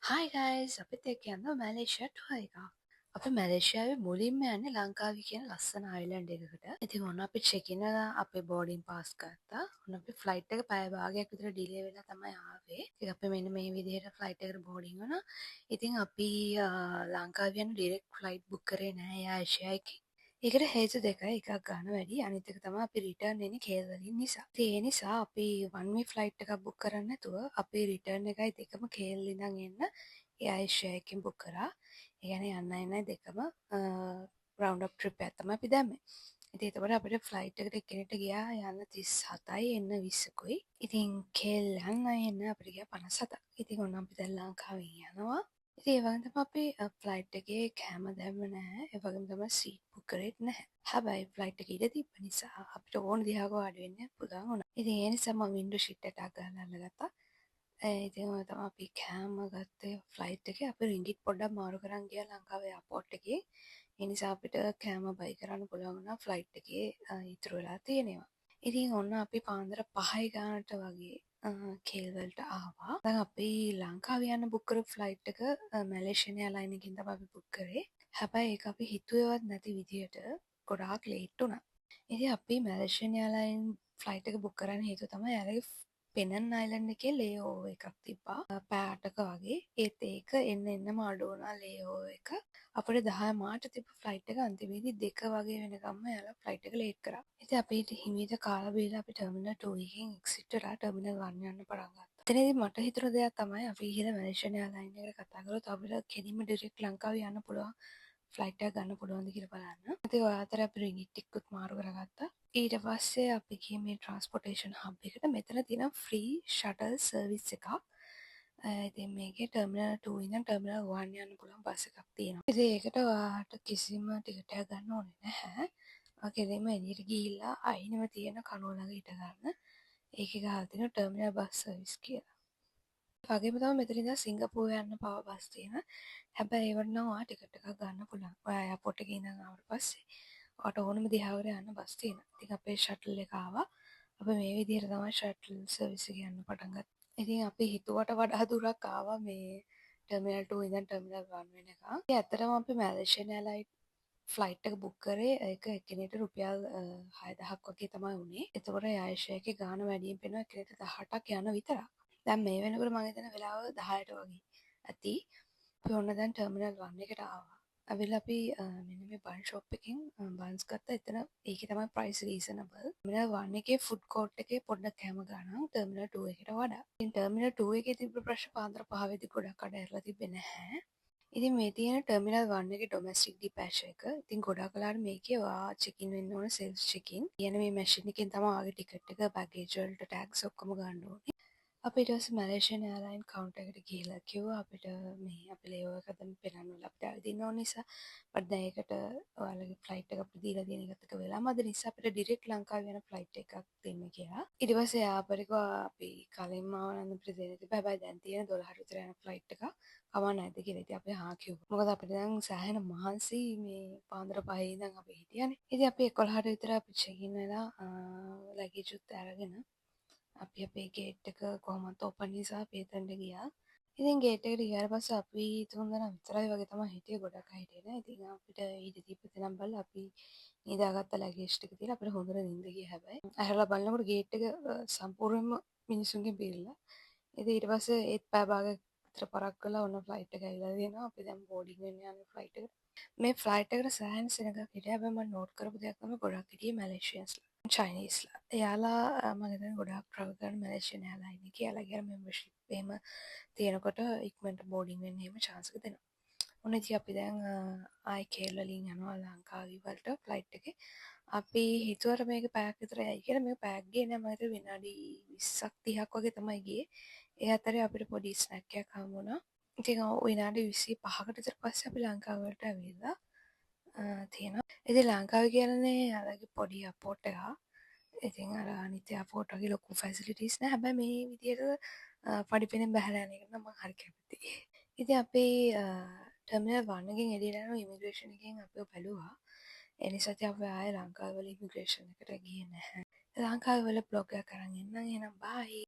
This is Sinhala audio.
Hi guys, අපිත් එක්ක යන්න මැලේසියාට ටුවර් එකක්. අපි මැලේසියාවේ මුලින්ම යන්නේ ලංකාවේ කියන ලස්සන අයිලන්ඩ් එකකට. ඉතින් ඔන්න අපි චෙක් ඉන් වෙලා අපේ බෝඩින් පාස් ගත්තා. ඔන්න අපි ෆ්ලයිට් එක පැය භාගයක් විතර ඩිලේ වෙලා තමයි ආවේ. ඉතින් අපි මෙන්න මේ විදිහට ෆ්ලයිට් එකට බෝඩින් වුණා. ඉතින් අපි ලංකාවේ යන ඩිරෙක්ට් ෆ්ලයිට් බුක් කරේ නෑ එයා ඒෂියා එකෙන්. ඒකට හේතු දෙකයි. එකක් ගන්න වැඩි, අනිත් එක තමයි අපි රිටර්න් එන්නේ කේල් වලින් නිසා. ඉතින් ඒ නිසා අපි one way ෆ්ලයිට් එකක් බුක් කරන්නේ නැතුව අපි රිටර්න් එකයි දෙකම කේල් ඉඳන් එන්න එයා ඒෂියා එකෙන් බුක් කරා. ඒ කියන්නේ යන්න එන්නයි දෙකම රවුන්ඩ් අප් ට්‍රිප් එකක් තමයි අපි දැම්මේ. ඉතින් එතකොට අපිට ෆ්ලයිට් එකට එක්කෙනෙක්ට ගියා යන්න 37යි එන්න 20කුයි. ඉතින් කේල් යන්න එන්න අපිට ගියා 57ක්. ඉතින් ඔන්න අපි දැන් ලංකාවෙන් යනවා. ඉතින් ඒ වගේම තමයි අපි ෆ්ලයිට් එකේ කෑම දැම්ම නැහැ. ඒ වගේම තමයි සීට් බුක් කරේත් නැහැ. හැබැයි ෆ්ලයිට් එක ඉඳ තිබ්බ නිසා අපිට ඕන දිහාක වාඩි වෙන්න පුළුවන් වුණා. ඉතින් ඒ නිසා මම වින්ඩෝ ෂීට් එකක් ගහලා අල්ලගත්තා. ඉතින් ඔය තමයි අපි කෑම ගත්තේ ෆ්ලයිට් එකේ. අපි රින්ගිට් පොඩ්ඩක් මාරු කරන් ගියා ලංකාවේ එයාපෝට් එකේ. ඒ නිසා අපිට කෑම බයි කරන්න පුළුවන් වුණා ෆ්ලයිට් එකේ ඉතුරු වෙලා තියෙනවා. ඉතින් ඔන්න අපි පාන්දර 5යි ගානට වගේ කේල් වලට ආවා. දැන් අපි ලංකාවේ යන බුක් කරපු ෆ්ලයිට් එක මැලේසියන් එයාලයින් එකකින් තමයි අපි බුක් කරේ. හැබැයි ඒක අපි හිතුවේවත් නැති විදියට ගොඩාක් ලේට් වුණා. ඉතින් අපි මැලේසියන් එයාලයින් ෆ්ලයිට් එක බුක් කරන්න හේතුව තමයි එයාලගේ පෙනන් අයිලන්ඩ් එකේ ලේ ඕවර් එකක් තිබ්බා. පැය 8ක වගේ. ඒත් ඒක එන්නම අඩු වුණා ලේ ඕවර් එක. අපිට 10 මාට තිබ්බ ෆ්ලයිට් එක අන්තිමේදී 2 වගේ වෙනකම්ම එයාලා ෆ්ලයිට් එක ලේට් කරා. ඉතින් අපි හිමීට කාලා බීලා අපි ටර්මිනල් 2 එකෙන් එක්සිට් වෙලා ටර්මිනල් 1 යන්න පටන් ගත්තා. එතනදී මට හිතුණ දෙයක් තමයි අපි ගිහලා මැලේසියන් එයාලයින් එකට කතා කරලා අපිට කෙලින්ම ඩිරෙක්ට් ලංකාවේ යන්න පුළුවන් ෆ්ලයිට් එකක් ගන්න පුළුවන්ද කියලා බලන්න. ඉතින් ඔය අතර අපි රින්ගිට් ටිකකුත් මාරු කරගත්තා. ඊට පස්සේ අපි ගියේ මේ ට්‍රාන්ස්පෝර්ටේෂන් හබ් එකට. මෙතන තියෙන ෆ්‍රී ෂටල් සර්විස් එකක්. ඉතින් මේකේ ටර්මිනල් 2 ඉඳන් ටර්මිනල් 1 යන්න පුළුවන් බස් එකක් තියෙනවා. ඉතින් ඒකට ඔයාට කිසිම ටිකට් එකක් ගන්න ඕනේ නැහැ. කෙලින්ම එළියට ගිහිල්ලා අයිනම තියෙන කණුව ළඟ හිට ගන්න. ඒකේ ගහලා තියෙනවා ටර්මිනල් බස් සර්විස් කියලා. වගේම තමයි මෙතන ඉඳන් සිංගප්පූරු යන්න පවා බස් තියෙනවා. හැබැයි ඒවට නම් ඔයා ටිකට් එකක් ගන්න පුළුවන්. ඔයා එයාපෝට් එකේ ඉඳන් ආවට පස්සේ ඔයාට ඕනම දිහාවකට යන්න බස් තියෙනවා. ඉතින් අපේ ෂටල් එක ආවා. අපි මේ විදිහට තමයි ෂටල් සර්විස් එක යන්න පටන් ගත්තේ. ඉතින් අපි හිතුවට වඩා දුරක් ආවා මේ ටර්මිනල් 2 ඉඳන් ටර්මිනල් 1 වෙනකන්. ඉතින් ඇත්තටම අපි මැලේසියන් එයාලයින් ෆ්ලයිට් එක බුක් කරේ ඒක එක්කෙනෙක්ට රුපියල් 6000ක් වගේ තමයි වුණේ. එතකොට ඒෂියා එකේ ගාණ වැඩියෙන් පෙනුවා එක්කෙනෙක්ට 18ක් යන විතරක්. දැන් මේ වෙනකොට මම හිතන වෙලාව 10ට වගේ ඇති. අපි ඔන්න දැන් ටර්මිනල් 1 එකට ආවා. ඇවිල්ලා අපි මෙන්න මේ බන් ෂොප් එකෙන් බන්ස් ගත්තා. එතන ඒකේ තමයි ප්‍රයිස් රීසනබල්. ටර්මිනල් 1 එකේ ෆුඩ් කෝට් එකේ පොඩ්ඩක් කැම ගන්නවා ටර්මිනල් 2 එකට වඩා. ඉතින් ටර්මිනල් 2 එකේ තිබ්බ ප්‍රශ්න පාන්දර 5 වෙදි ගොඩක් අඩ ඇරලා තිබ්බේ නැහැ. ඉතින් මේ තියෙන ටර්මිනල් 1 එකේ ඩොමස්ටික් ඩිපැච් එක. ඉතින් ගොඩක් වෙලාවට මේකේ ඔයා චෙක් ඉන් වෙන්න ඕන සෙල්ෆ් චෙක් ඉන්. කියන මේ මැෂින් එකෙන් තමයි ඔයාගේ ටිකට් එක, බෑගේජ් වලට ටැග්ස් ඔක්කොම ගන්න ඕනේ. අපි ඊට පස්සේ මැලේසියන් එයාලයින් කවුන්ටර් එකට ගිහිල්ලා කිව්වා අපිට මේ අපේ ලේවර් එක දැන් පෙරන්න වල අපිට ඇවිදින්න ඕන නිසා අපිට දැන් ඒකට ඔයාලගේ ෆ්ලයිට් එක අපිට දීලා තියෙන එකත් එක වෙලාම අද නිසා අපිට ඩිරෙක්ට් ලංකාවේ යන ෆ්ලයිට් එකක් දෙන්න කියලා. ඊට පස්සේ එයා අපිට කිව්වා අපි කලින්ම ආවනම් අපිට දෙන්න තිබ්බා. හැබැයි දැන් තියෙන 12ට විතර යන ෆ්ලයිට් එකක් කවන්න නැද්ද කියලා. ඉතින් අපි හා කිව්වා. මොකද අපිට දැන් සෑහෙන මහන්සි මේ පාන්දර 5 ඉඳන් අපි හිටියානේ. ඉතින් අපි 11ට විතර අපි චෙක් ඉන් වෙලා ලගේජ් උත් අරගෙන අපි අපේ ගේට් එක කොහොමත් ඕපන් නිසා අපි එතනට ගියා. ඉතින් ගේට් එකට ගියාට පස්සේ අපි තුන් දෙනා විතරයි වගේ තමයි හිටියේ, ගොඩක් අය හිටියේ නෑ. ඉතින් අපිට ඊට දීප තැනක් බලලා අපි නිදාගත්ත ලගේජ් ටික තියලා අපිට හොඳට නිින්ද ගියා. හැබැයි ඇහැරලා බලනකොට ගේට් එක සම්පූර්ණයෙන්ම මිනිස්සුන්ගෙන් පිරීලා. ඉතින් ඊට පස්සේ ඒත් පැය භාගයක් විතර පරක් කළා. ඔන්න ෆ්ලයිට් එක ඇවිල්ලා තියෙනවා. අපි දැන් බෝඩින් වෙන්න යන්නේ ෆ්ලයිට් එකට. මේ ෆ්ලයිට් එකට සෑහෙන සෙනගක් හිටියා. හැබැයි මම නෝට් කරපු දෙයක් තමයි ගොඩක් හිටියේ මැලේසියන්ස්ලා. චයිනීස්ලා. එයාලා මම හිතන්නේ ගොඩාක් ට්‍රැවල් කරන මැලේසියන් එයාලයින් එකේ. එයාලගේ අර මෙම්බර්ෂිප් එහෙම තියෙනකොට ඉක්මනට බෝඩින් වෙන්න එහෙම chance එක දෙනවා. ඔන්න ඉතින් අපි දැන් ආයි කේල් වලින් යනවා ලංකාවේ වලට ෆ්ලයිට් එකේ. අපි හිතුවට මේක පැයක් විතර යයි කියලා. මේක පැයක් ගියේ නෑ. මම හිතුවේ විනාඩි 20ක් 30ක් වගේ තමයි ගියේ. ඒ අතරේ අපිට පොඩි ස්නැක් එකක් හම්බ වුණා. ඉතින් විනාඩි 25කට විතර පස්සේ අපි ලංකාව වලට ඇවිල්ලා තියෙනවා. ඉතින් ලංකාවේ කියන්නේ යාළගේ පොඩි එයාපෝට් එකක්. ඉතින් අර අනිත් එයාපෝට් වගේ ලොකු ෆැසිලිටිස් නෑ. හැබැයි මේ විදියට පඩිපෙනෙන් බහැලා යන එක නම් මම හරි කැමතියි. ඉතින් අපි ටර්මිනල් 1 එකෙන් එළියට යනවා ඉමිග්‍රේෂන් එකෙන් අපිව බැලුවා. ඒ නිසා ඉතින් අපි ආයේ ලංකාවේ වල ඉමිග්‍රේෂන් එකට ගියේ නැහැ. ලංකාවේ වල බ්ලොග් එකක් අරන් එන්නම්. එහෙනම් බයි.